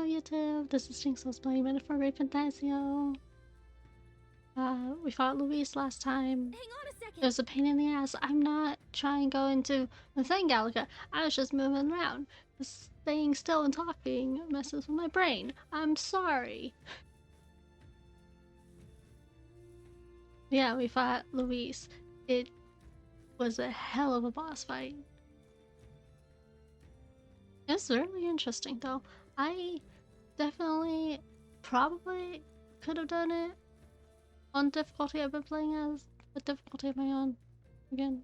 Hello YouTube, this is Jinx playing Minute for Refantazio. We fought Luis last time. Hang on a second. It was a pain in the ass. I'm not trying to go into the thing, Gallica. I was just moving around. Staying still and talking messes with my brain. I'm sorry. Yeah, we fought Luis. It was a hell of a boss fight. It's really interesting though. I definitely probably could have done it on difficulty I've been playing as. What difficulty am I on again?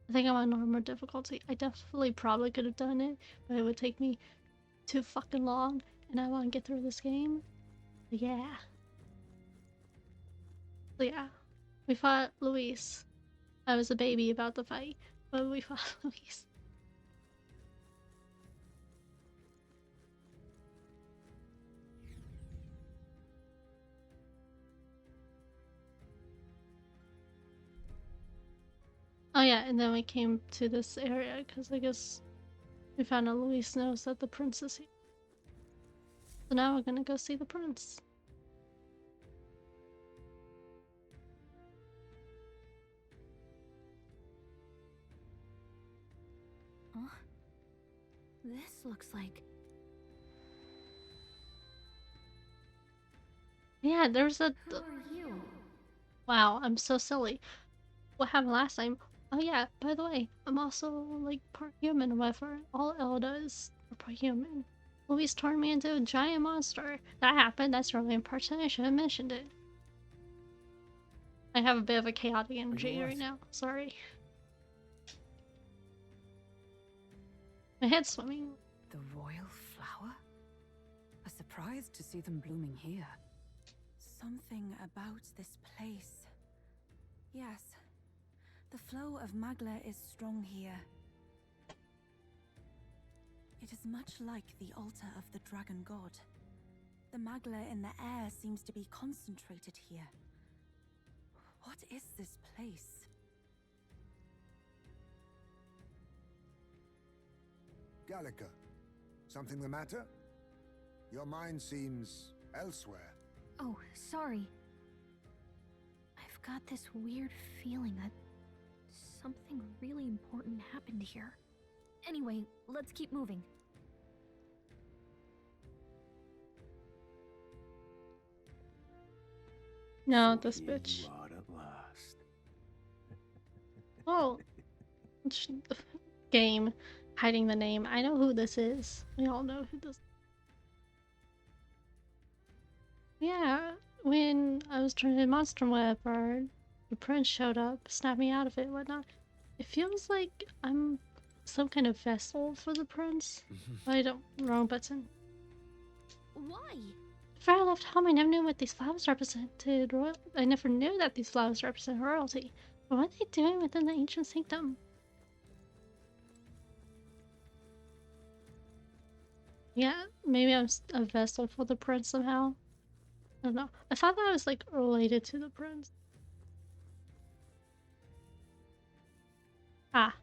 I think I'm on normal difficulty. I definitely probably could have done it, but it would take me too fucking long, and I want to get through this game. But yeah. So yeah. We fought Luis. I was a baby about the fight, but we fought Luis. Oh yeah, and then we came to this area because I guess we found out Luis knows that the prince is here. So now we're gonna go see the prince. Huh? This looks like... Yeah, there's a... Who are you? Wow, I'm so silly. What happened last time? Oh yeah, by the way, I'm also like part human or whatever. All Eldas are part human. Luis turned me into a giant monster. That happened, that's really important. I should have mentioned it. I have a bit of a chaotic energy right now. Sorry. My head's swimming. The royal flower? A surprise to see them blooming here. Something about this place. Yes. The flow of Magla is strong here. It is much like the altar of the dragon god. The Magla in the air seems to be concentrated here. What is this place? Gallica, something the matter? Your mind seems elsewhere. Oh, sorry. I've got this weird feeling that something really important happened here. Anyway, let's keep moving. No, this bitch. You are at last. Oh, game hiding the name. I know who this is. We all know who this. Yeah, when I was trying to monster web, or the prince showed up, snapped me out of it, whatnot. It feels like I'm some kind of vessel for the prince. I don't. Wrong button. Why? Before I left home, I never knew what these flowers represented. I never knew that these flowers represent royalty. But what are they doing within the ancient sanctum? Yeah, maybe I'm a vessel for the prince somehow. I don't know. I thought that was like related to the prince. Ah.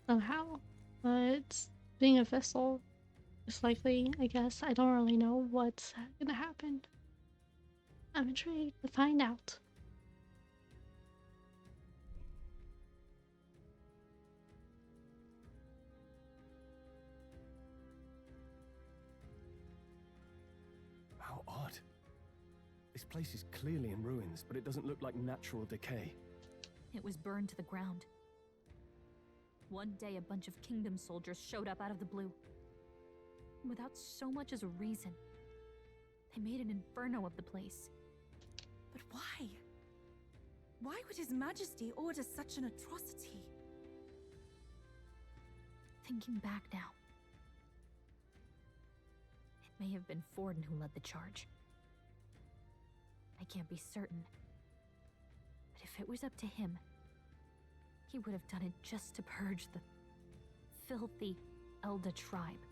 Somehow. But being a vessel is likely, I guess. I don't really know what's gonna happen. I'm intrigued to find out. How odd. This place is clearly in ruins, but it doesn't look like natural decay. It was burned to the ground. One day, a bunch of kingdom soldiers showed up out of the blue. Without so much as a reason. They made an inferno of the place. But why? Why would His Majesty order such an atrocity? Thinking back now, it may have been Forden who led the charge. I can't be certain. But if it was up to him, he would have done it just to purge the filthy Elda tribe.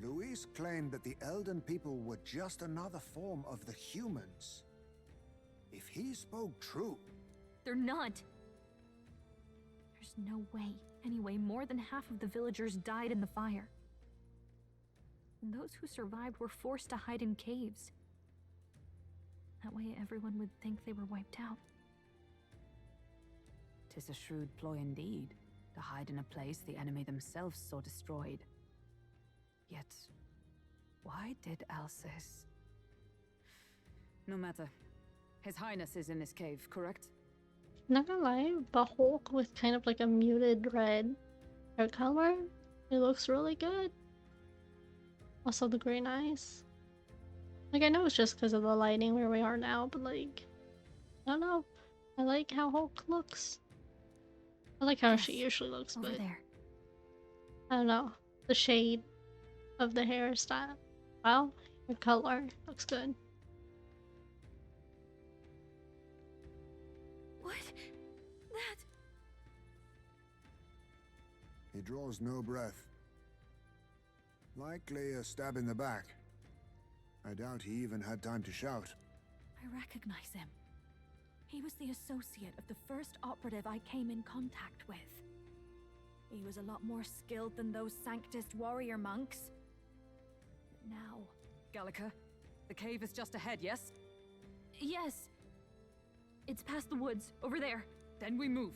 Luis claimed that the Elden people were just another form of the humans. If he spoke true... They're not! There's no way. Anyway, more than half of the villagers died in the fire. and those who survived were forced to hide in caves. That way everyone would think they were wiped out. 'Tis a shrewd ploy indeed, to hide in a place the enemy themselves saw destroyed. Yet, why did Alcest? No matter. His Highness is in this cave, correct? Not gonna lie, the Hulk with kind of like a muted red hair color, it looks really good. Also the green eyes. Like, I know it's just because of the lighting where we are now, but like, I don't know. I like how Hulk looks. I like how Yes, she usually looks, over but there. I don't know. The shade of the hairstyle. Well, the color looks good. What? That... He draws no breath. Likely a stab in the back. I doubt he even had time to shout. I recognize him. He was the associate of the first operative I came in contact with. He was a lot more skilled than those Sanctist warrior monks. But now... Gallica, the cave is just ahead, yes? Yes. It's past the woods, over there. Then we move.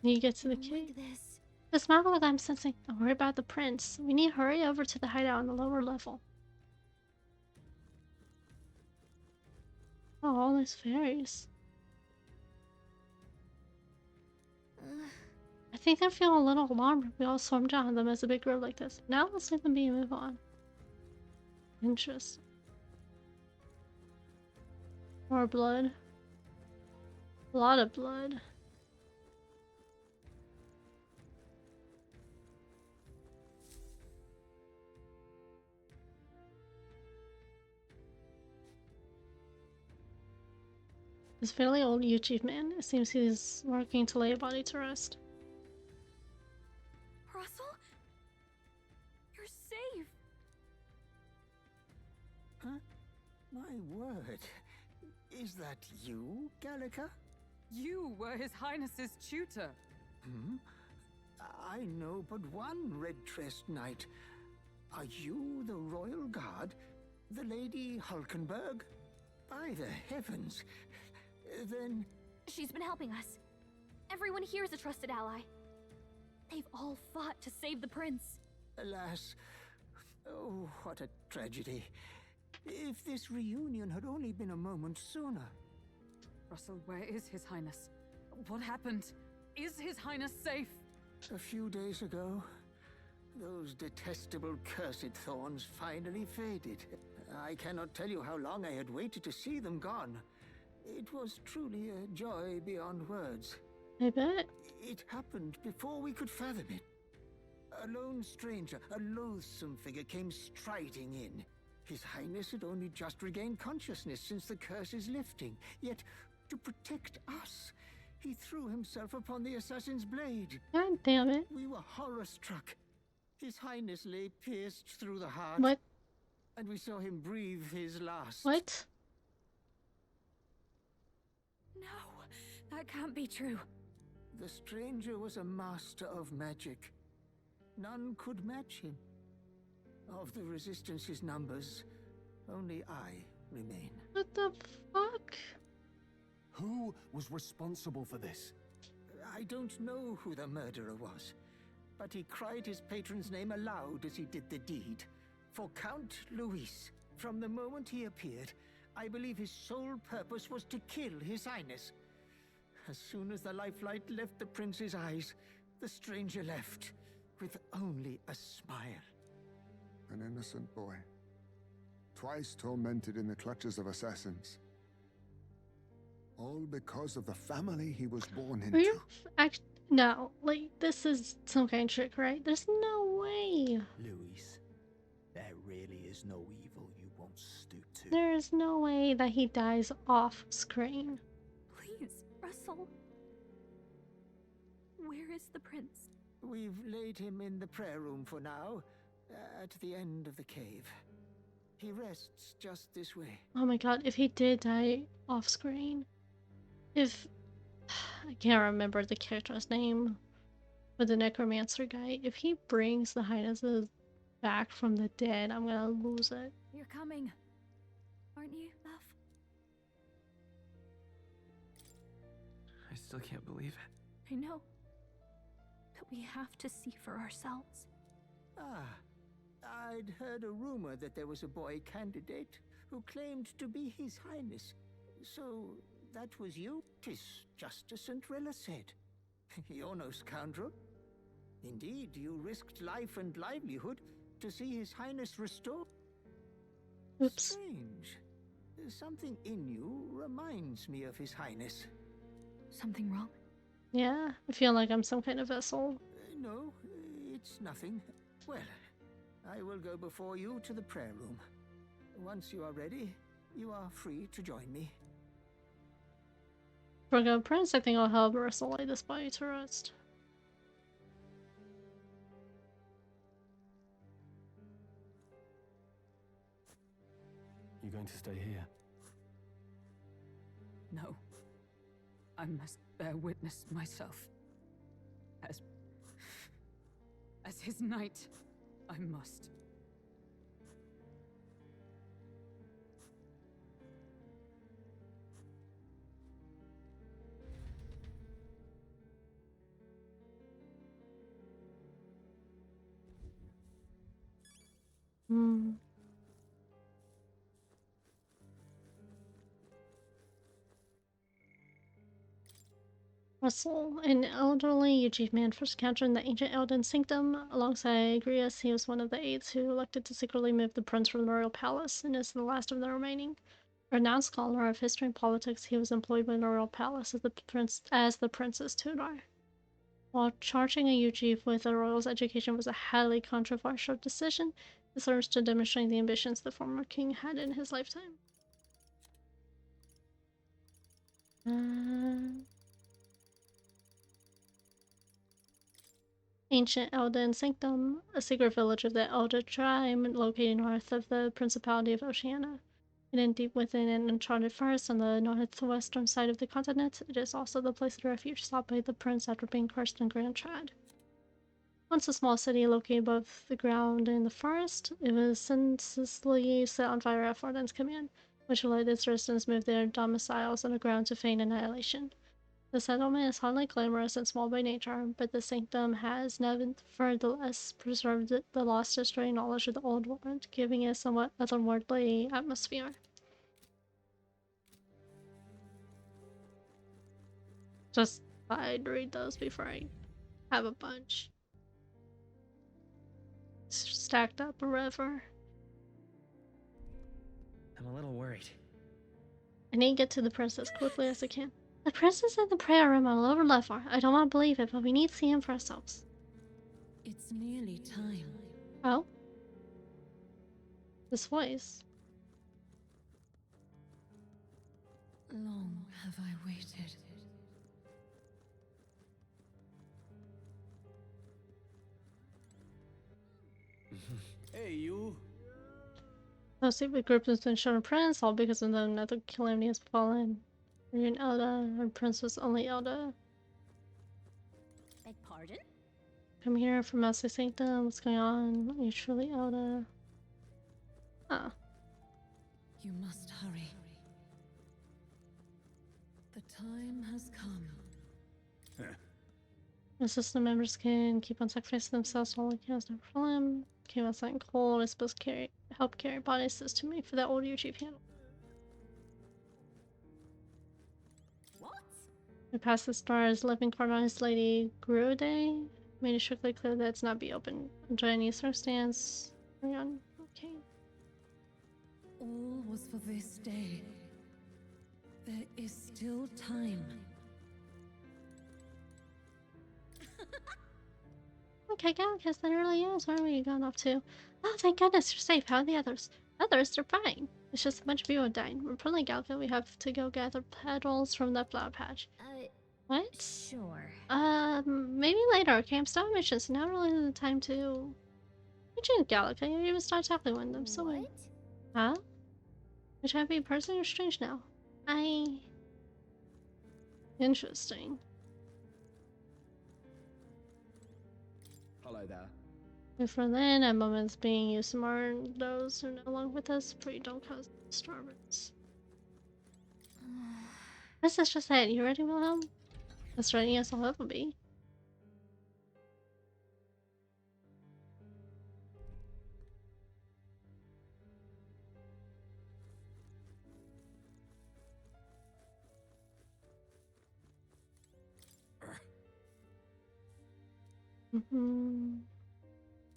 You get to the Like cave. this. It's not what I'm sensing. Don't worry about the prince. We need to hurry over to the hideout on the lower level. Oh, all these fairies. I think I feel a little alarmed if we all swarmed down on them as a big group like this. Now let's let them be and move on. Interesting. More blood. A lot of blood. This fairly old Yuchi man, it seems he's working to lay a body to rest. Russell? You're safe. Huh? My word. Is that you, Gallica? You were His Highness's tutor. Hmm? I know but one red-tressed knight. Are you the royal guard? The Lady Hulkenberg? By the heavens! Then... She's been helping us. Everyone here is a trusted ally. They've all fought to save the prince. Alas... Oh, what a tragedy. If this reunion had only been a moment sooner. Russell, where is His Highness? What happened? Is His Highness safe? A few days ago, those detestable cursed thorns finally faded. I cannot tell you how long I had waited to see them gone. It was truly a joy beyond words. I bet. It happened before we could fathom it. A lone stranger, a loathsome figure came striding in. His Highness had only just regained consciousness since the curse's lifting. Yet, to protect us, he threw himself upon the assassin's blade. God damn it. We were horror-struck. His Highness lay pierced through the heart. What? And we saw him breathe his last. What? No, that can't be true. The stranger was a master of magic. None could match him. Of the Resistance's numbers, only I remain. What the fuck? Who was responsible for this? I don't know who the murderer was, but he cried his patron's name aloud as he did the deed. For Count Luis, from the moment he appeared, I believe his sole purpose was to kill His Highness. As soon as the lifelight left the prince's eyes, the stranger left, with only a smile. An innocent boy. Twice tormented in the clutches of assassins. All because of the family he was born Are into. you no, like, this is some kind of trick, right? There's no way. Luis, there really is no evil you won't stoop to. There is no way that he dies off screen. Please, Russell. Where is the prince? We've laid him in the prayer room for now, at the end of the cave. He rests just this way. Oh my god, if he did die off screen. If I can't remember the character's name, but the necromancer guy, if he brings the highnesses back from the dead, I'm gonna lose it. You're coming, aren't you, love? I still can't believe it. I know. But we have to see for ourselves. Ah, I'd heard a rumor that there was a boy candidate who claimed to be His Highness. So that was you? 'Tis just as St. Rilla said. You're no scoundrel. Indeed, you risked life and livelihood to see His Highness restored. Oops. Strange. Something in you reminds me of His Highness. Something wrong? Yeah, I feel like I'm some kind of vessel. No, it's nothing. Well, I will go before you to the prayer room. Once you are ready, you are free to join me. For a prince, I think I'll help Marissa lay this body to rest. You going to stay here? No. I must bear witness myself. As his knight, I must. Hmm. Russell, an elderly Yuji man first encountered in the ancient Elden Sanctum. Alongside Grius, he was one of the aides who elected to secretly move the prince from the royal palace, and is the last of the remaining. A renowned scholar of history and politics, he was employed by the royal palace as the prince's tutor. While charging a Yuji with a royal's education was a highly controversial decision, it serves to demonstrate the ambitions the former king had in his lifetime. Ancient Elden Sanctum, a secret village of the Elder tribe located north of the Principality of Oceania. Hidden deep within an uncharted forest on the northwestern side of the continent, it is also the place of refuge sought by the prince after being cursed and Grand Trad. Once a small city located above the ground in the forest, it was senselessly set on fire at Forden's command, which led its residents move their domiciles underground to feign annihilation. The settlement is hardly glamorous and small by nature, but the sanctum has nevertheless preserved the lost history and knowledge of the old world, giving it a somewhat otherworldly atmosphere. Just thought I'd read those before I have a bunch stacked up or whatever. I'm a little worried. I need to get to the prince as quickly as I can. The prince is in the prayer room on the lower left floor. I don't want to believe it, but we need to see him for ourselves. It's nearly time. Oh? This voice. Long have I waited. Hey, you. No secret group has been shown a prince, all because of them another calamity has fallen. You're an Elda, our prince was only Elda. Beg pardon? Come here from Master Sanctum, what's going on? Are you truly Elda? Ah. You must hurry. The time has come. The system members can keep on sacrificing themselves while looking at no problem. Came outside and cold, I suppose help carry bodies to me for that old YouTube panel. What? We passed the stars, living cardinalized Lady Grude. Made it strictly clear that it's not be open under any circumstance. Hurry on. Okay. All was for this day. There is still time. Okay, Galacus, that really is. Where were you going off to? Oh, thank goodness you're safe. How are the others? Others, they're fine. It's just a bunch of people died. We're probably Galacus. We have to go gather petals from that flower patch. What? Sure. Maybe later. Okay, I'm still on missions. Now really the time to... What you Galacus? You even start tackling one of them. So What? Huh? Which happy person? You're strange now. Interesting. Hello there. Before then, at moments being used to mourn those who are no longer with us, pray don't cause disturbance. This is just that. You ready, Wilhelm? As ready as I'll ever be.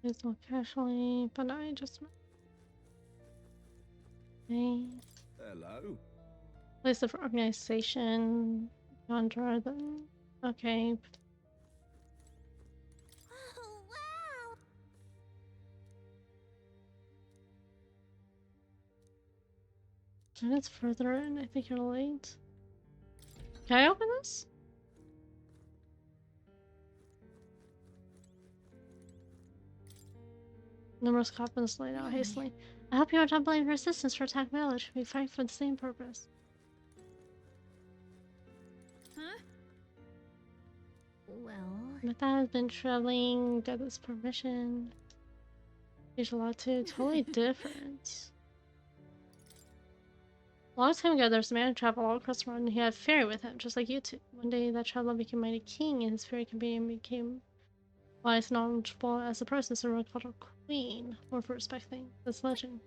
Please look casually, but I just. Okay. Hello. Place of organization. Conjure the. Okay. Oh, wow! Minutes further in, I think you're late. Can I open this? Numerous coffins laid out hastily. I hope you are not blaming resistance for attack village. We fight for the same purpose. Huh? Well... But that has been traveling, got this permission. There's a lot too. Totally different. A long time ago, there was a man who traveled all across the world and he had a fairy with him, just like you two. One day, that traveler became mighty king and his fairy companion became wise and knowledgeable as a person, so everyone called her queen. More for respecting this legend.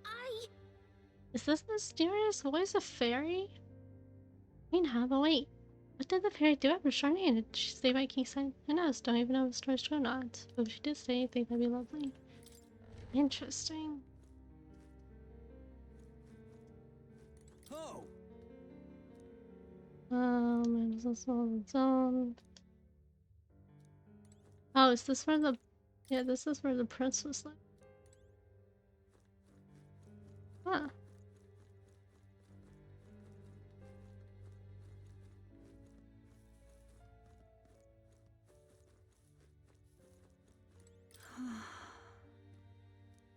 Is this mysterious voice a fairy? Queen, huh? But wait. What did the fairy do after Charmaine? Did she stay by King's side? Who knows? Don't even know if the story's true or not. But if she did stay, I think that'd be lovely. Interesting. Oh! Is this on its own? Oh, is this where the... Yeah, this is where the prince was like. Huh.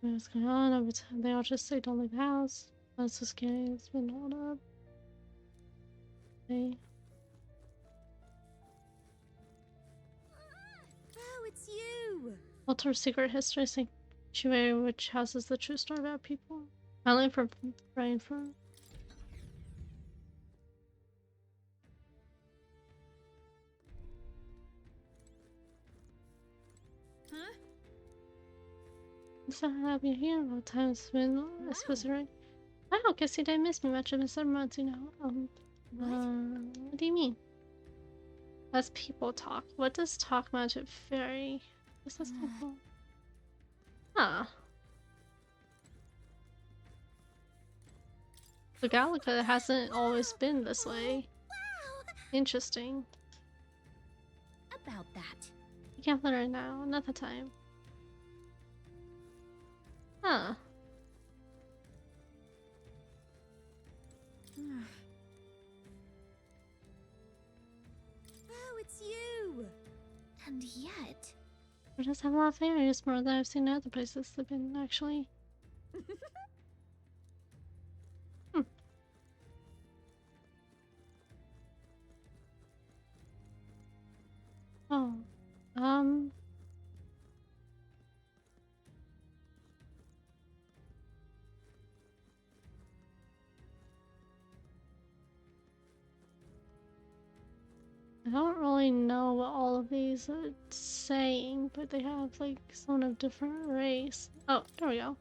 What's going on every time? They all just say don't leave the house. That's so scary. It's been held up. Hey. Oh, it's you! Alter secret history sanctuary which houses the true story about people. Finally for praying for. Huh? I'm so happy you're here. All time's been especially right. Wow, guess you didn't miss me much. I've been 7 months, you know. What do you mean? That's people talk. What does talk magic fairy? What's this talk? Huh. The Gallica hasn't always been this way. Wow! Interesting. About that. You can't let her now. Another time. Huh. Oh, it's you! And yet... We just have a lot of fairies, more than I've seen in other places. They've been actually... Oh. I don't really know what all of these are saying, but they have like some of different race. Oh, there we go.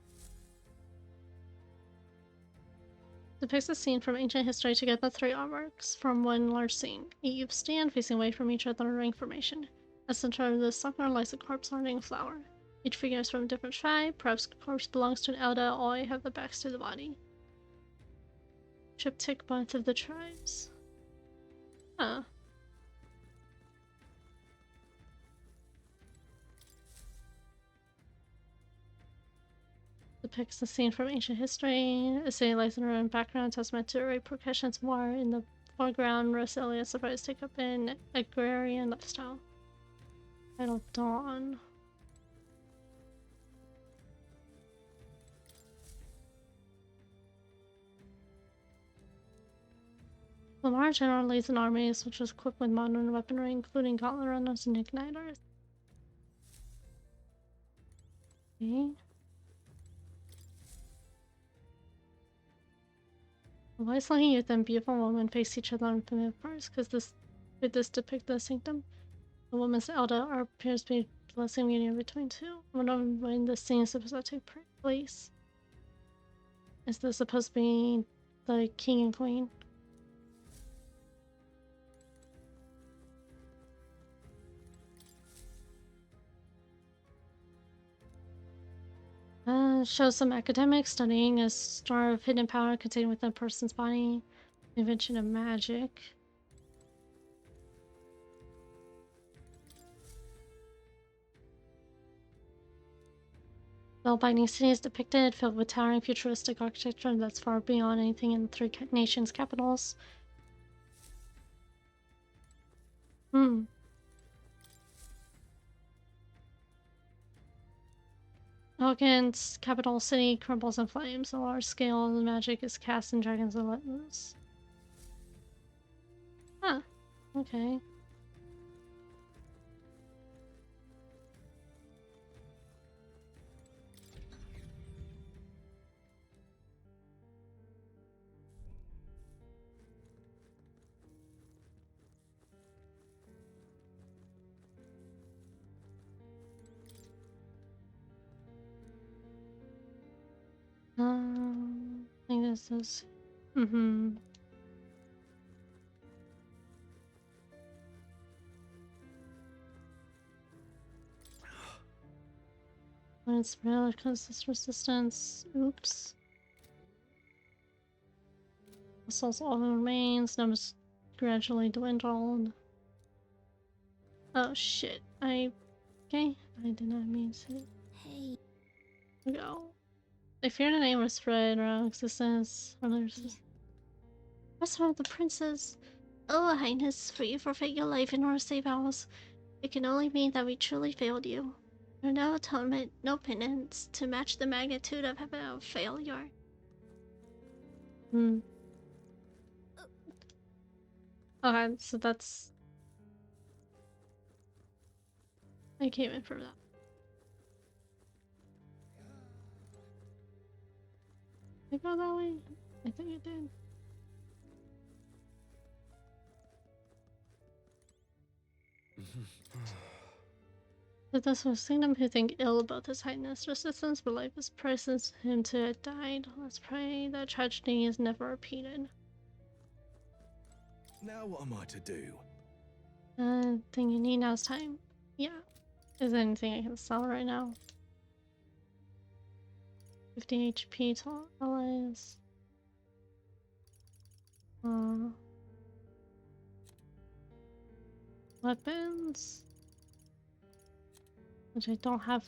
Depicts a scene from ancient history to get the 3 artworks from one large scene. You stand facing away from each other in ring formation. At the center of the sucker lies a corpse holding a flower. Each figure is from a different tribe. Perhaps the corpse belongs to an elder, or have the backs to the body. Triptych both of the tribes. Huh. Depicts a scene from ancient history. A city lies in a ruined background, testament to repercussions of war. In the foreground, Roselia surprise take up an agrarian lifestyle. Title Dawn. Lamar General leads an army which is equipped with modern weaponry, including gauntlet runners and igniters. Okay. A wise-looking youth and beautiful woman face each other on familiar parts, because this depict the sanctum. The woman's elder appears to be blessing union between two. When the scene is supposed to take place. Is this supposed to be the king and queen? Shows some academics studying a star of hidden power contained within a person's body. Invention of magic. Spellbinding city is depicted, filled with towering futuristic architecture that's far beyond anything in the three nations' capitals. Elegant's capital city crumbles in flames. A large scale of the magic is cast and dragons are let loose. Huh. Okay. I think this is. When it's real, it causes resistance. Oops. Assaults all remains. Numbers gradually dwindled. Oh shit. Okay. I did not mean to. Hey. Go. They fear the name was spread around existence. What's wrong with the princess? Oh, Highness, for you forfeit your life in order to save ours. It can only mean that we truly failed you. There's no atonement, no penance to match the magnitude of our failure. Okay, so that's... I came in for that. Did I go that way? I think I did. But this was kingdom who think ill about his highness. Resistance, but life is presents him to have died. Let's pray that tragedy is never repeated. Now what am I to do? Thing you need now is time. Yeah. Is there anything I can sell right now? 50 HP to allies. Weapons. Which I don't have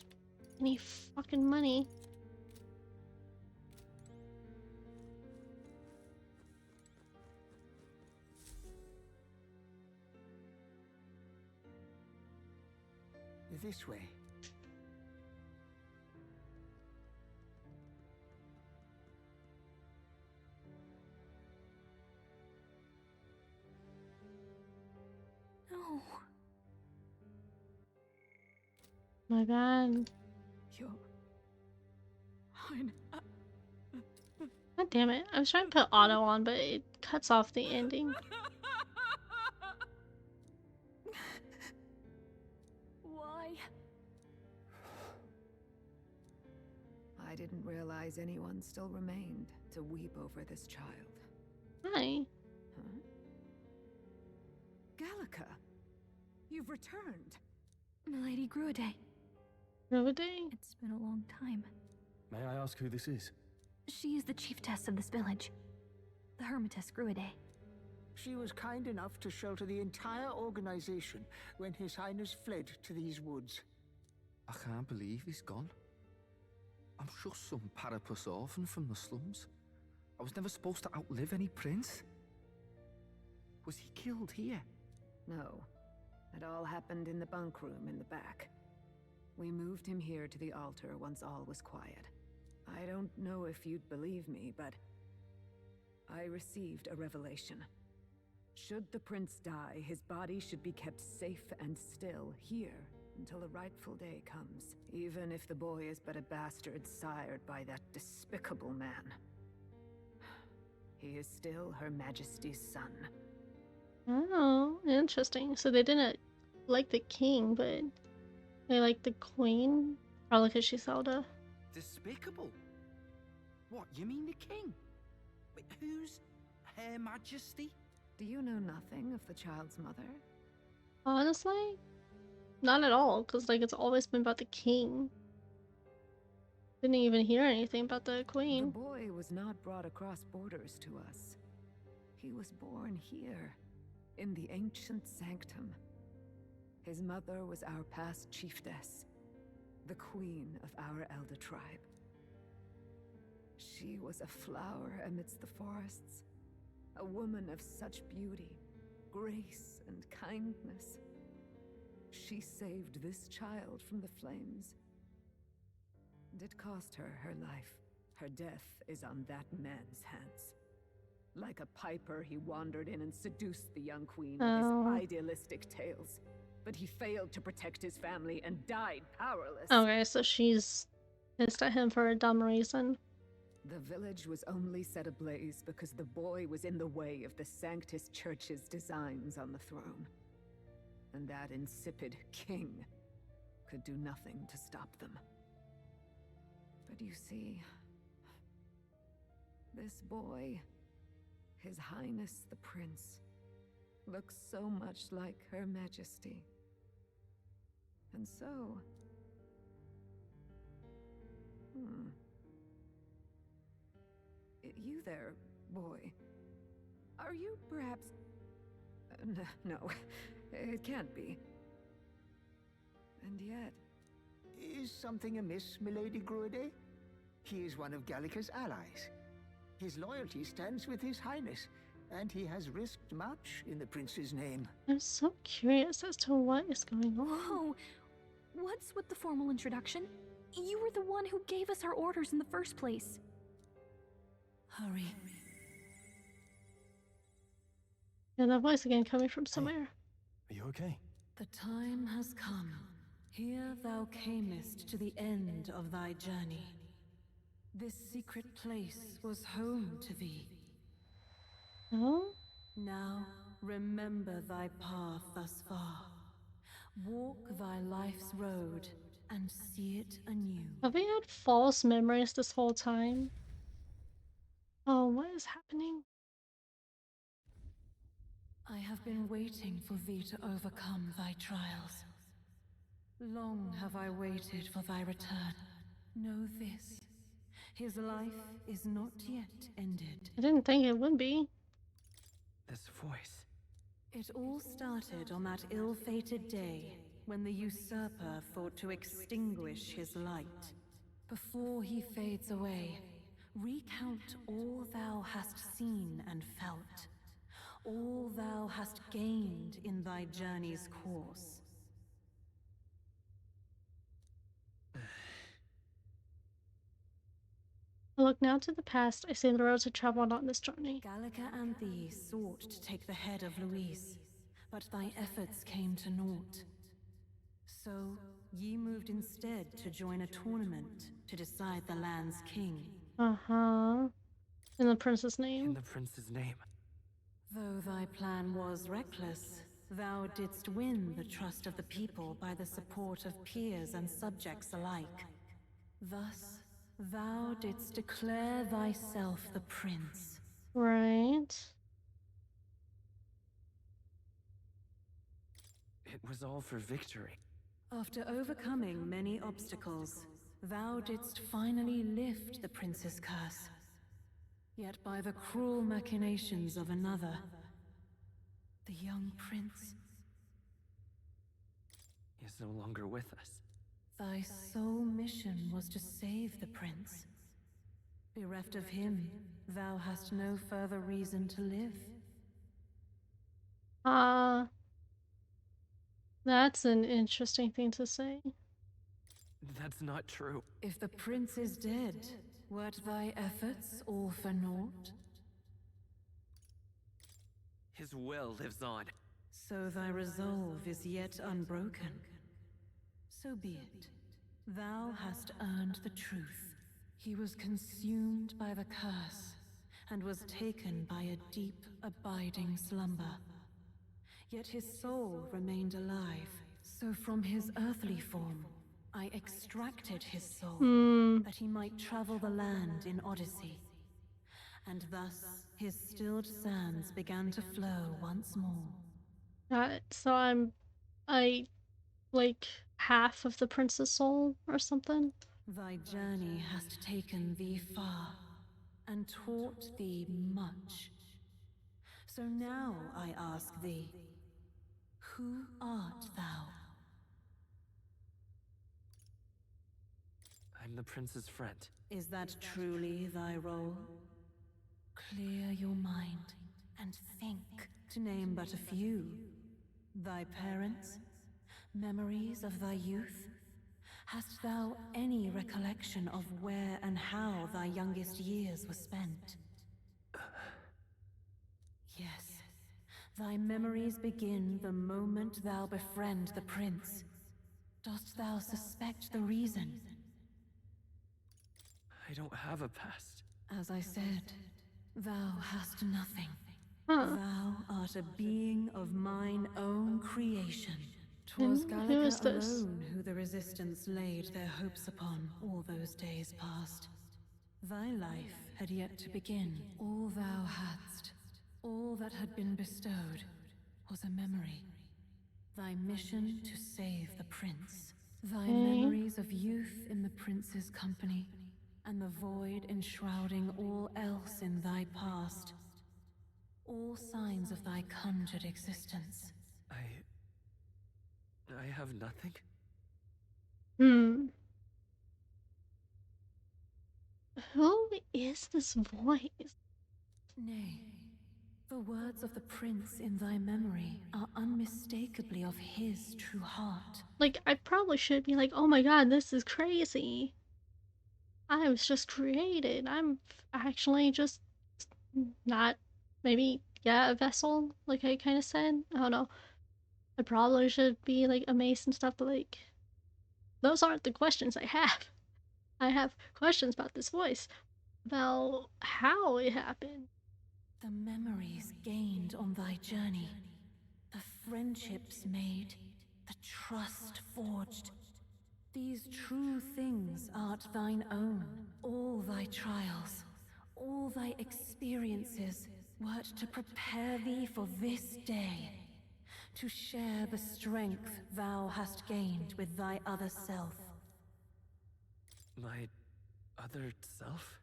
any fucking money. This way. No. My bad. You're fine. God damn it. I was trying to put auto on, but it cuts off the ending. Why? I didn't realize anyone still remained to weep over this child. Hi. Huh? Gallica, you've returned. Milady Gruaday. Ruiday? It's been a long time. May I ask who this is? She is the chiefess of this village. The Hermitess Gruaday. She was kind enough to shelter the entire organization when His Highness fled to these woods. I can't believe he's gone. I'm just some parapus orphan from the slums. I was never supposed to outlive any prince. Was he killed here? No. It all happened in the bunk room in the back. We moved him here to the altar once all was quiet. I don't know if you'd believe me, but I received a revelation. Should the prince die, his body should be kept safe and still here until the rightful day comes, even if the boy is but a bastard sired by that despicable man. He is still Her Majesty's son. Oh, interesting. So they didn't like the king, but they liked the queen? Probably because she's Zelda. Despicable? What, you mean the king? Wait, who's Her Majesty? Do you know nothing of the child's mother? Honestly, not at all, because like it's always been about the king. Didn't even hear anything about the The queen. boy was not brought across borders to us. He was born here, in the ancient sanctum. His mother was our past chiefess, the queen of our elder tribe. She was a flower amidst the forests, a woman of such beauty, grace, and kindness. She saved this child from the flames. And it cost her her life. Her death is on that man's hands. Like a piper, he wandered in and seduced the young queen with his idealistic tales. But he failed to protect his family and died powerless. Okay, so she's pissed at him for a dumb reason. The village was only set ablaze because the boy was in the way of the Sanctus Church's designs on the throne. And that insipid king could do nothing to stop them. But you see, this boy, His Highness the Prince, looks so much like Her Majesty. And so... You there, boy. Are you perhaps... no, it can't be. And yet... Is something amiss, Milady Gruede? He is one of Gallica's allies. His loyalty stands with His Highness, and he has risked much in the prince's name. I'm so curious as to what is going on. Whoa! What's with the formal introduction? You were the one who gave us our orders in the first place. Hurry. Yeah, that voice again coming from somewhere. Are you okay? The time has come. Here thou camest to the end of thy journey. This secret place was home to thee. Oh? Now remember thy path thus far. Walk thy life's road and see it anew. Have we had false memories this whole time? Oh, what is happening? I have been waiting for thee to overcome thy trials. Long have I waited for thy return. Know this, his life is not yet ended. I didn't think it would be. This voice. It all started on that ill-fated day when the usurper thought to extinguish his light. Before he fades away, recount all thou hast seen and felt, all thou hast gained in thy journey's course. I look now to the past, I see the roads I traveled on this journey. Gallica and thee sought to take the head of Louise, but thy efforts came to naught. So, ye moved instead to join a tournament to decide the land's king. Uh-huh. In the prince's name. In the prince's name. Though thy plan was reckless, thou didst win the trust of the people by the support of peers and subjects alike. Thus, thou didst declare thyself the prince. Right. It was all for victory. After overcoming many obstacles, thou didst finally lift the prince's curse. Yet by the cruel machinations of another, the young prince... He is no longer with us. Thy sole mission was to save the prince. Bereft of him, thou hast no further reason to live. That's an interesting thing to say. That's not true. If the prince is dead, wert thy efforts all for naught? His will lives on. So thy resolve is yet unbroken. So be it. Thou hast earned the truth. He was consumed by the curse, and was taken by a deep, abiding slumber. Yet his soul remained alive, so from his earthly form, I extracted his soul, that he might travel the land in Odyssey. And thus, his stilled sands began to flow once more. Got it. So I like half of the prince's soul or something. Thy journey hast taken thee far, and taught thee much. So now I ask thee, who art thou? I'm the prince's friend. Is that truly thy role? Clear your mind and think, to name but a few. Thy parents? Memories of thy youth? Hast thou any recollection of where and how thy youngest years were spent? Yes, thy memories begin the moment thou befriend the prince. Dost thou suspect the reason? I don't have a past. As I said, thou hast nothing. Huh. Thou art a being of mine own creation. 'Twas And who is Gallagher this? alone who the Resistance laid their hopes upon all those days past. Thy life had yet to begin. All thou hadst, all that had been bestowed, was a memory. Thy mission to save the prince. Thy memories of youth in the prince's company, and the void enshrouding all else in thy past. All signs of thy conjured existence. I have nothing? Who is this voice? Nay, the words of the prince in thy memory are unmistakably of his true heart. Like, I probably should be like, oh my god, this is crazy. I was just created. I'm actually just not, maybe, yeah, a vessel, like I kind of said. I don't know. I probably should be like amazed and stuff, but like, those aren't the questions I have. I have questions about this voice, about how it happened. The memories gained on thy journey, the friendships made, the trust forged. These true things art thine own. All thy trials, all thy experiences wert to prepare thee for this day, to share the strength thou hast gained with thy other self. My other self?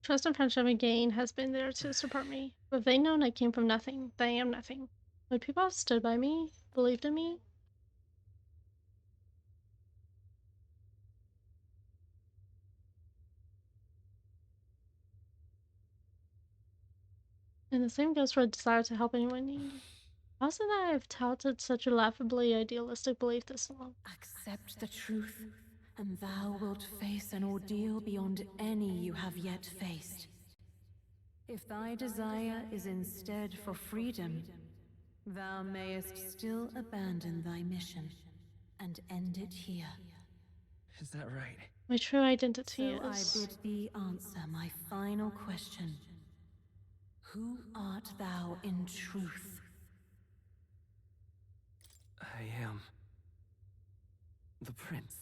Trust and friendship again has been there to support me, but they known I came from nothing, that I am nothing. Would people have stood by me, believed in me? And the same goes for a desire to help anyone in need. How is it that I have touted such a laughably idealistic belief this long? Accept the truth, and thou wilt face an ordeal beyond any you have yet faced. If thy desire is instead for freedom, thou mayest still abandon thy mission and end it here. Is that right? My true identity So is... I bid thee answer my final question. Who art thou in truth? I am... the prince.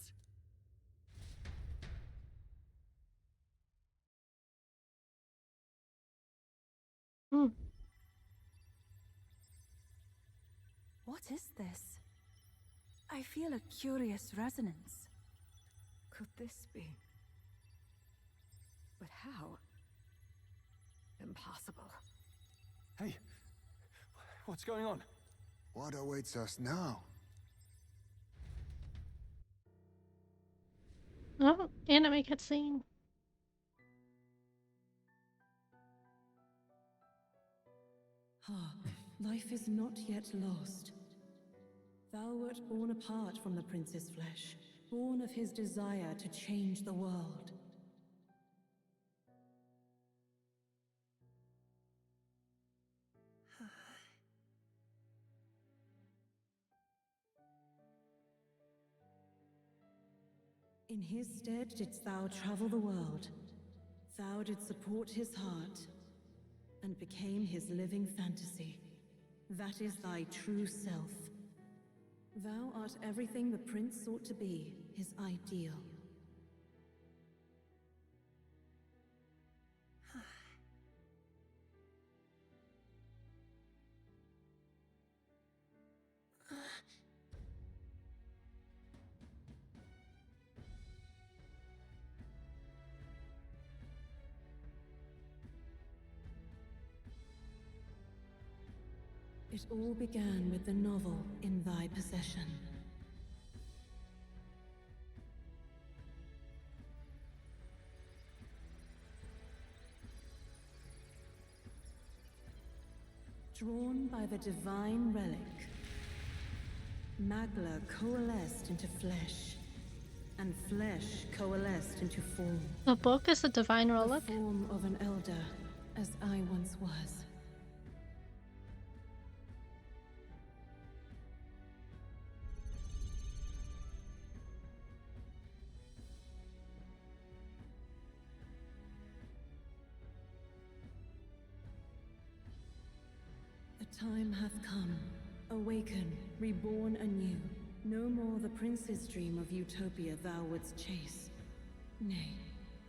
What is this? I feel a curious resonance. Could this be? But how? Impossible. Hey, what's going on? What awaits us now? Oh, anime cutscene. Ah, life is not yet lost. Thou wert born apart from the prince's flesh, born of his desire to change the world. In his stead didst thou travel the world. Thou didst support his heart, and became his living fantasy. That is thy true self. Thou art everything the prince sought to be, his ideal. It all began with the novel in thy possession. Drawn by the divine relic, Magla coalesced into flesh, and flesh coalesced into form. The book is a divine relic? The form of an elder, as I once was. The time hath come. Awaken, reborn anew. No more the prince's dream of utopia thou wouldst chase. Nay,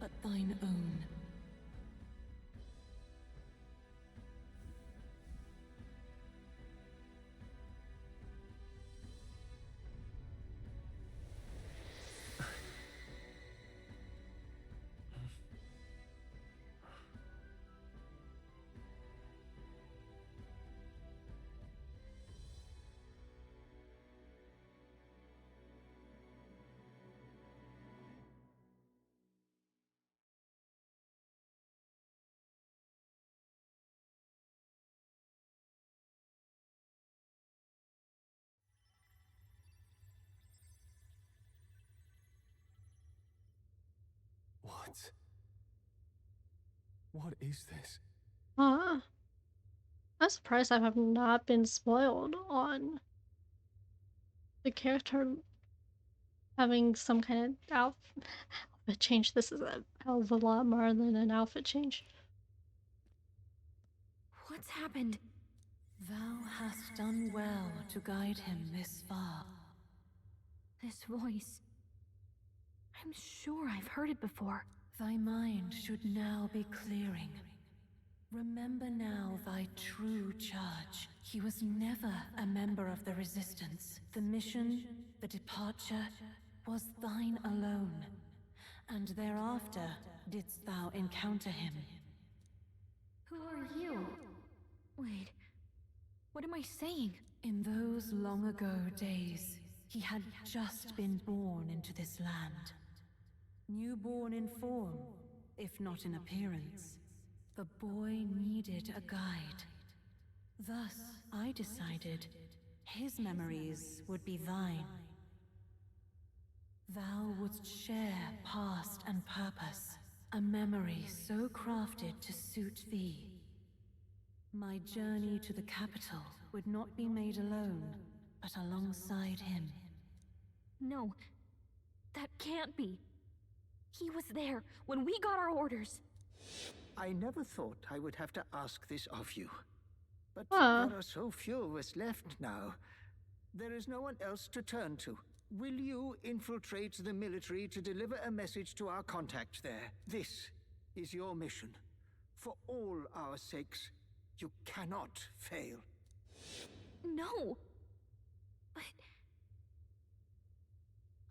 but thine own. What? What is this? I'm surprised I have not been spoiled on the character having some kind of outfit change. This is a hell of a lot more than an outfit change. What's happened? Thou hast done well to guide him this far. This voice. I'm sure I've heard it before. Thy mind should now be clearing. Remember now thy true charge. He was never a member of the Resistance. The mission, the departure, was thine alone. And thereafter didst thou encounter him. Who are you? Wait, what am I saying? In those long ago days, he had just been born into this land. Newborn in form, if not in appearance. The boy needed a guide. Thus, I decided his memories would be thine. Thou wouldst share past and purpose, a memory so crafted to suit thee. My journey to the capital would not be made alone, but alongside him. No, that can't be. He was there when we got our orders. I never thought I would have to ask this of you. But Huh. there are so few of us left now. There is no one else to turn to. Will you infiltrate the military to deliver a message to our contact there? This is your mission. For all our sakes, you cannot fail. No. But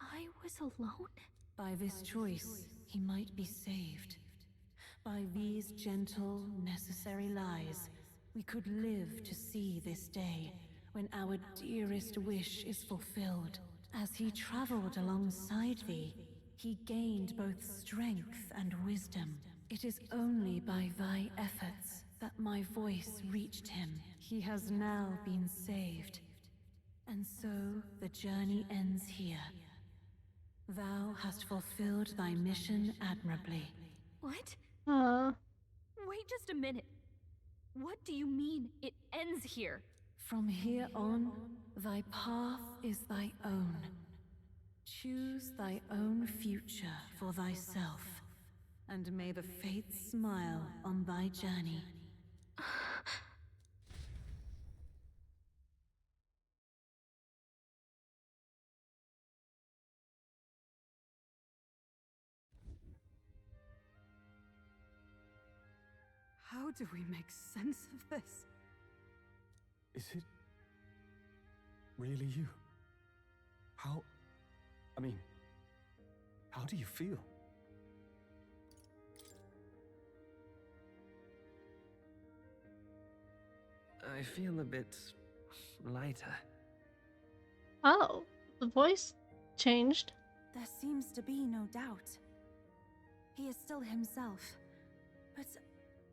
I was alone? By this choice, he might be saved. By these gentle, necessary lies, we could live to see this day, when our dearest wish is fulfilled. As he traveled alongside thee, he gained both strength and wisdom. It is only by thy efforts that my voice reached him. He has now been saved. And so the journey ends here. Thou hast fulfilled thy mission admirably. What? Uh, Wait just a minute. What do you mean, it ends here? From here on, thy path is thy own. Choose thy own future for thyself, and may the fates smile on thy journey. How do we make sense of this? Is it really you? I mean, how do you feel? I feel a bit lighter. Oh, the voice changed. There seems to be no doubt. He is still himself, but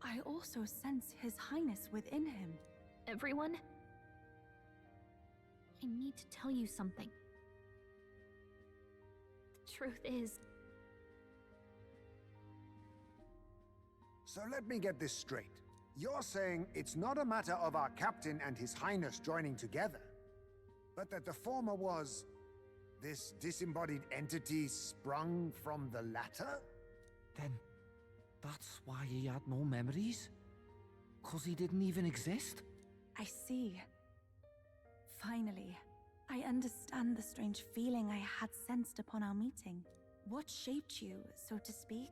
I also sense His Highness within him. Everyone? I need to tell you something. The truth is, So let me get this straight. You're saying it's not a matter of our captain and His Highness joining together, but that the former was this disembodied entity sprung from the latter? Then that's why he had no memories? 'Cause he didn't even exist? I see. Finally, I understand the strange feeling I had sensed upon our meeting. What shaped you, so to speak,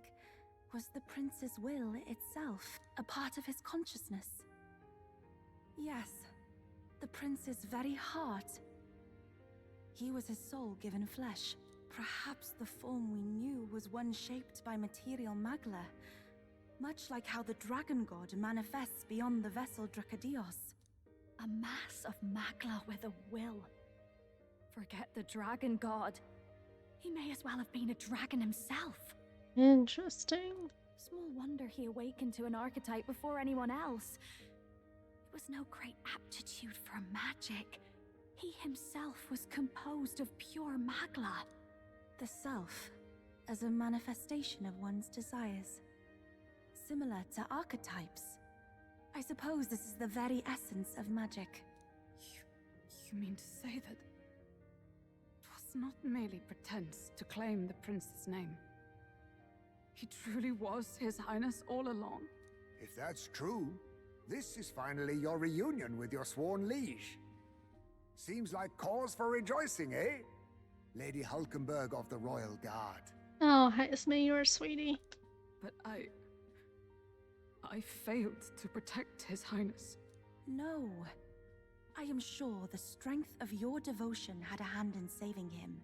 was the prince's will itself, a part of his consciousness. Yes, the prince's very heart. He was his soul given flesh. Perhaps the form we knew was one shaped by material magla, much like how the dragon god manifests beyond the vessel Dracadios. a mass of magla with a will. Forget the dragon god. He may as well have been a dragon himself. Interesting. Small wonder he awakened to an archetype before anyone else. It was no great aptitude for magic. He himself was composed of pure magla. The self, as a manifestation of one's desires. Similar to archetypes. I suppose this is the very essence of magic. You mean to say that it was not merely pretense to claim the prince's name? He truly was His Highness all along? If that's true, this is finally your reunion with your sworn liege. Seems like cause for rejoicing, eh? Lady Hulkenberg of the Royal Guard. Oh, Esme, you're a sweetie. But I failed to protect His Highness. No. I am sure the strength of your devotion had a hand in saving him.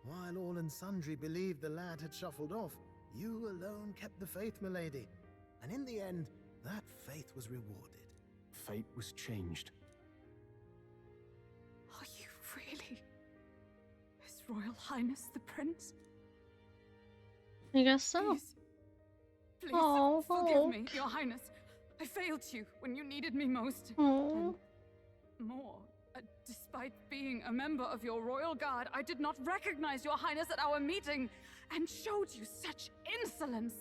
While all and sundry believed the lad had shuffled off, you alone kept the faith, milady. And in the end, that faith was rewarded. Fate was changed. Are you really His Royal Highness the Prince? I guess so. Please Oh, forgive me, Your Highness. I failed you when you needed me most. Oh. And more, despite being a member of your royal guard, I did not recognize Your Highness at our meeting and showed you such insolence.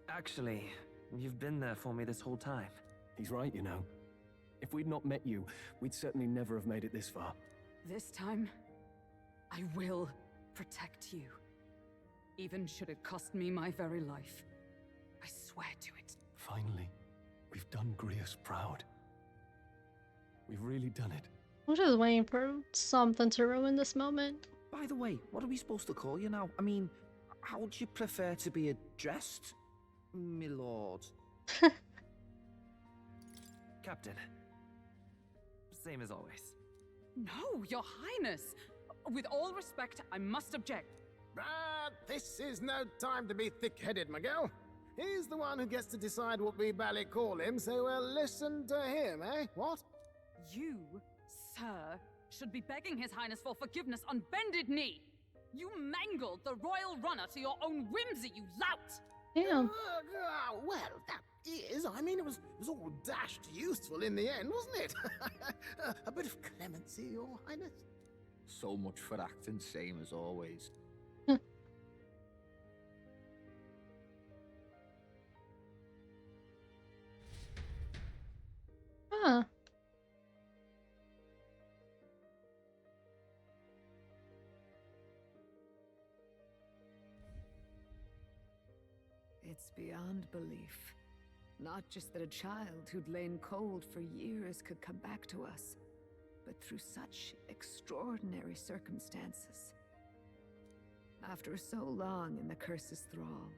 Actually, you've been there for me this whole time. He's right, you know. If we'd not met you, we'd certainly never have made it this far. This time, I will protect you. Even should it cost me my very life. I swear to it. Finally, we've done Grius proud. We've really done it. I'm just waiting for something to ruin this moment. By the way, what are we supposed to call you now? I mean, how would you prefer to be addressed, my lord? Captain. Same as always. No, Your Highness! With all respect, I must object. But this is no time to be thick-headed, Miguel. He's the one who gets to decide what we bally call him, so we'll listen to him, eh? What? You, sir, should be begging His Highness for forgiveness on bended knee. You mangled the royal runner to your own whimsy, you lout! Damn. Well, that is, I mean, it was all dashed useful in the end, wasn't it? A bit of clemency, Your Highness. So much for acting same as always. Huh. It's beyond belief. Not just that a child who'd lain cold for years could come back to us, but through such extraordinary circumstances. After so long in the curse's thrall,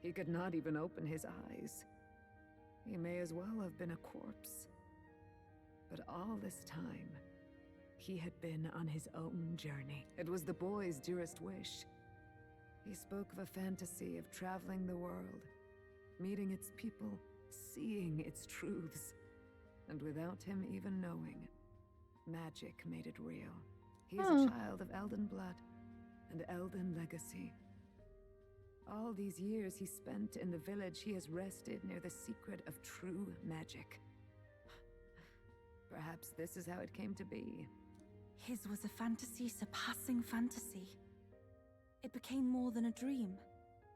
he could not even open his eyes. He may as well have been a corpse. But all this time, he had been on his own journey. It was the boy's dearest wish. He spoke of a fantasy of traveling the world, meeting its people, seeing its truths. And without him even knowing, magic made it real. He is a child of Elden blood and Elden legacy. All these years he spent in the village, he has rested near the secret of true magic. Perhaps this is how it came to be. His was a fantasy surpassing fantasy. It became more than a dream,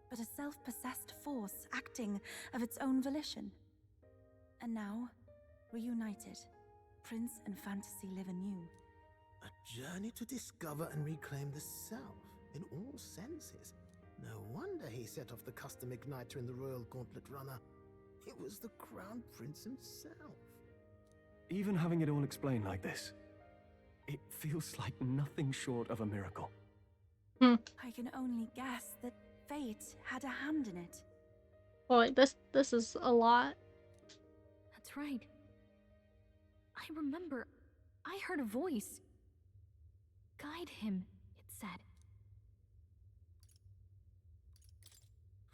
but a self-possessed force acting of its own volition. And now, reunited, Prince and fantasy live anew. A journey to discover and reclaim the self, in all senses. No wonder he set off the custom igniter in the Royal Gauntlet Runner. It was the Crown Prince himself. Even having it all explained like this, it feels like nothing short of a miracle. I can only guess that fate had a hand in it. Boy, this is a lot. That's right. I remember, I heard a voice. Guide him, it said.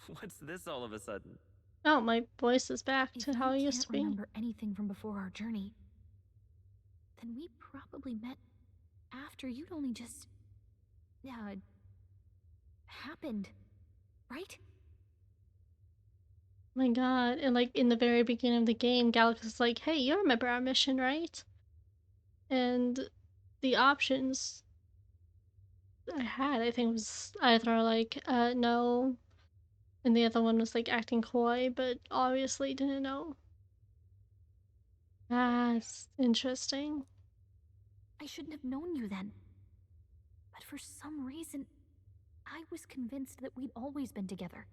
What's this all of a sudden? Oh, my voice is back to If how I it used can't to be. remember anything from before our journey, then we probably met after you'd only just happened, right? My god, and like in the very beginning of the game, Galax is like, hey, you remember our mission, right? And the options I had, I think, was either like, no, and the other one was like acting coy, but obviously didn't know. That's interesting. I shouldn't have known you then. But for some reason, I was convinced that we'd always been together.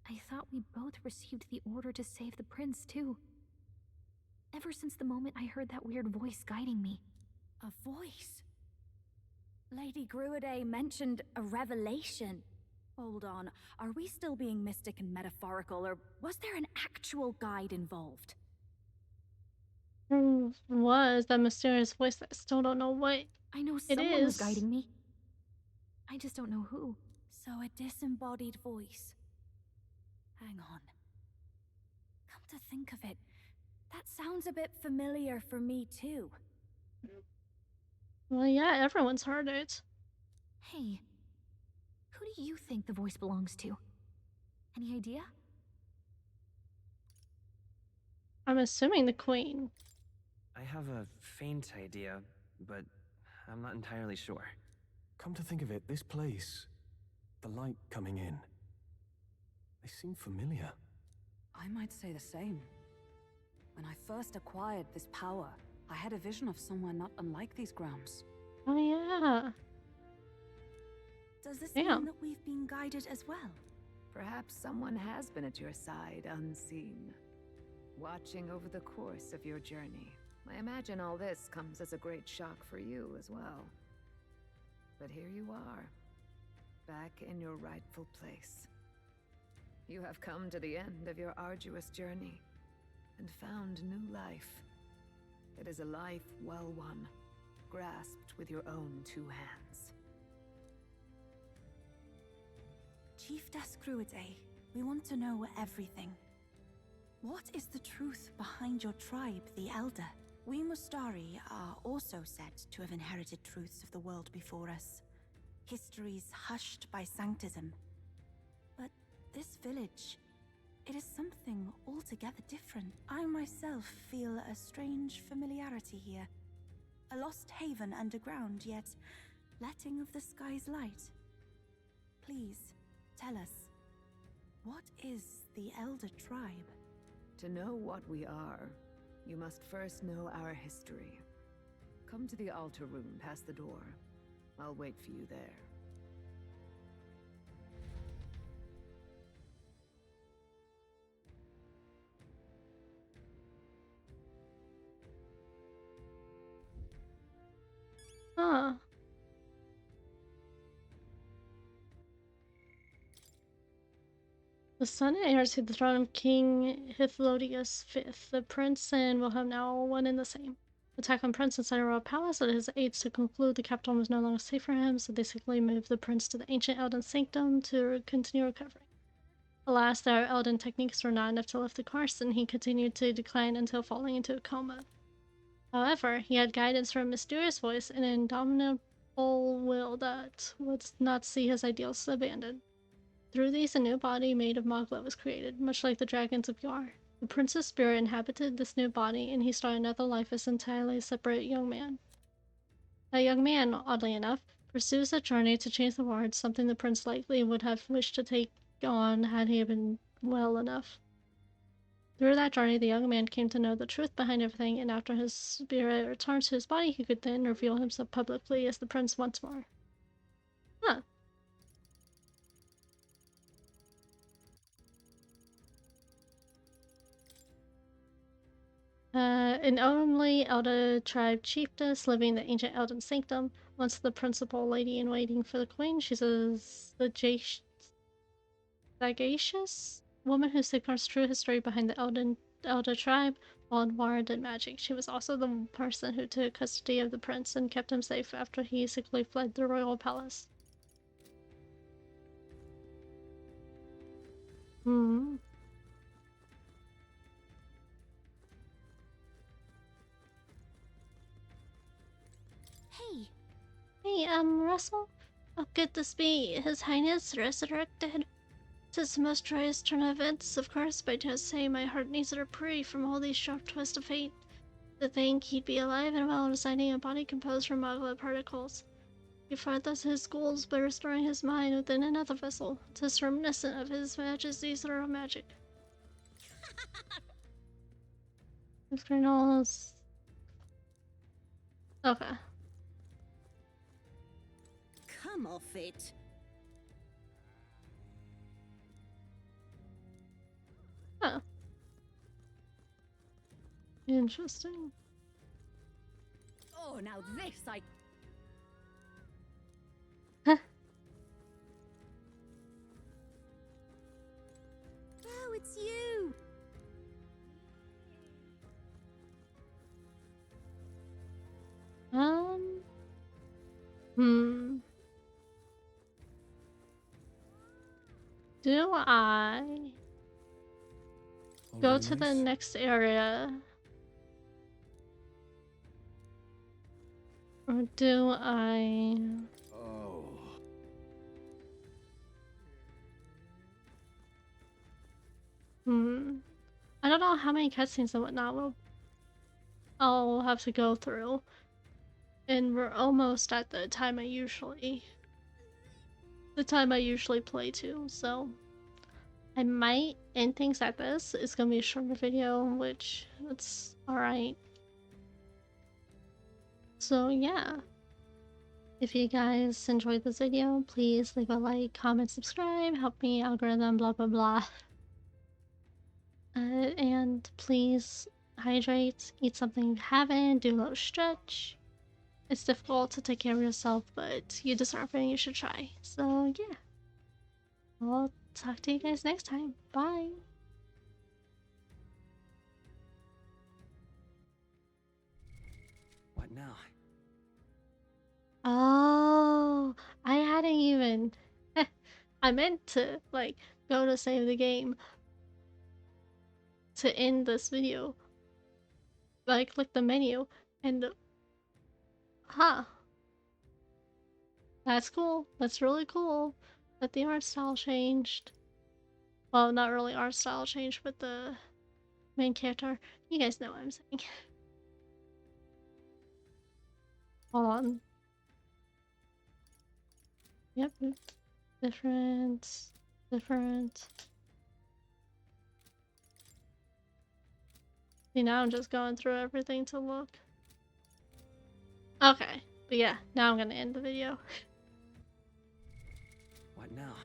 I thought we both received the order to save the prince, too. Ever since the moment I heard that weird voice guiding me. A voice? Lady Gruaday mentioned a revelation. Hold on, are we still being mystic and metaphorical, or was there an actual guide involved? Who was that mysterious voice that I still don't know what I know it someone was is. guiding me. I just don't know who. So a disembodied voice. Hang on. Come to think of it, that sounds a bit familiar for me too. Well, yeah, everyone's heard it. Hey, who do you think the voice belongs to? Any idea? I'm assuming the queen. I have a faint idea, but I'm not entirely sure. Come to think of it, this place, the light coming in, they seem familiar. I might say the same. When I first acquired this power, I had a vision of somewhere not unlike these grounds. Oh yeah. Does this Damn. mean that we've been guided as well? Perhaps someone has been at your side unseen, watching over the course of your journey. I imagine all this comes as a great shock for you as well. But here you are, back in your rightful place. You have come to the end of your arduous journey and found new life. It is a life well won, grasped with your own two hands. Chiefess Gruaday, we want to know everything. What is the truth behind your tribe, the Elder? We Mustari are also said to have inherited truths of the world before us. Histories hushed by sanctism. But this village, it is something altogether different. I myself feel a strange familiarity here. A lost haven underground, yet letting of the sky's light. Please, tell us, what is the Elder Tribe? To know what we are, you must first know our history. Come to the altar room past the door. I'll wait for you there. Huh. The son and heir to the throne of King Hythlodaeus V, the prince and will have now one and the same. Attack on prince inside a royal palace led his aides to conclude the capital was no longer safe for him, so they secretly moved the prince to the ancient Elden sanctum to continue recovering. Alas, their Elden techniques were not enough to lift the curse, and he continued to decline until falling into a coma. However, he had guidance from a mysterious voice and an indomitable will that would not see his ideals abandoned. Through these, a new body made of Magla was created, much like the dragons of Yar. The prince's spirit inhabited this new body, and he started another life as an entirely separate young man. That young man, oddly enough, pursues a journey to change the world, something the prince likely would have wished to take on had he been well enough. Through that journey, the young man came to know the truth behind everything, and after his spirit returned to his body, he could then reveal himself publicly as the prince once more. Huh. An only Elder tribe chiefess living in the ancient Elden sanctum, once the principal lady-in-waiting for the queen, she's a sagacious woman who safeguards true history behind the Elder tribe, while ward and magic. She was also the person who took custody of the prince and kept him safe after he secretly fled the royal palace. Hmm. Hey! Hey, Russell? Oh, good to be His Highness resurrected. Tis the most joyous turn of events, of course, but I just say my heart needs a reprieve from all these sharp twists of fate. To think he'd be alive and well residing in a body composed from magma particles. He furthers his goals by restoring his mind within another vessel. Tis reminiscent of his majesty's thorough magic. His kernels. Okay. Come off it. Huh. Interesting. Oh, now this I... Oh, it's you! Do I go to the next area? Or do I... Oh. I don't know how many cutscenes and whatnot I'll have to go through. And we're almost at the time I usually play to, so I might end things at this. It's gonna be a shorter video, which that's alright. So yeah. If you guys enjoyed this video, please leave a like, comment, subscribe, help me algorithm, blah blah blah. And please hydrate, eat something you haven't, do a little stretch. It's difficult to take care of yourself, but you deserve it and you should try. So yeah. I'll talk to you guys next time. Bye! What now? Oh, I hadn't even... I meant to, like, go to save the game to end this video. But I clicked the menu and... Huh. That's cool. That's really cool that the art style changed. Well, not really art style changed, but the main character. You guys know what I'm saying. Hold on. Yep. Different. See, now I'm just going through everything to look. Okay. But yeah, now I'm gonna end the video. What now?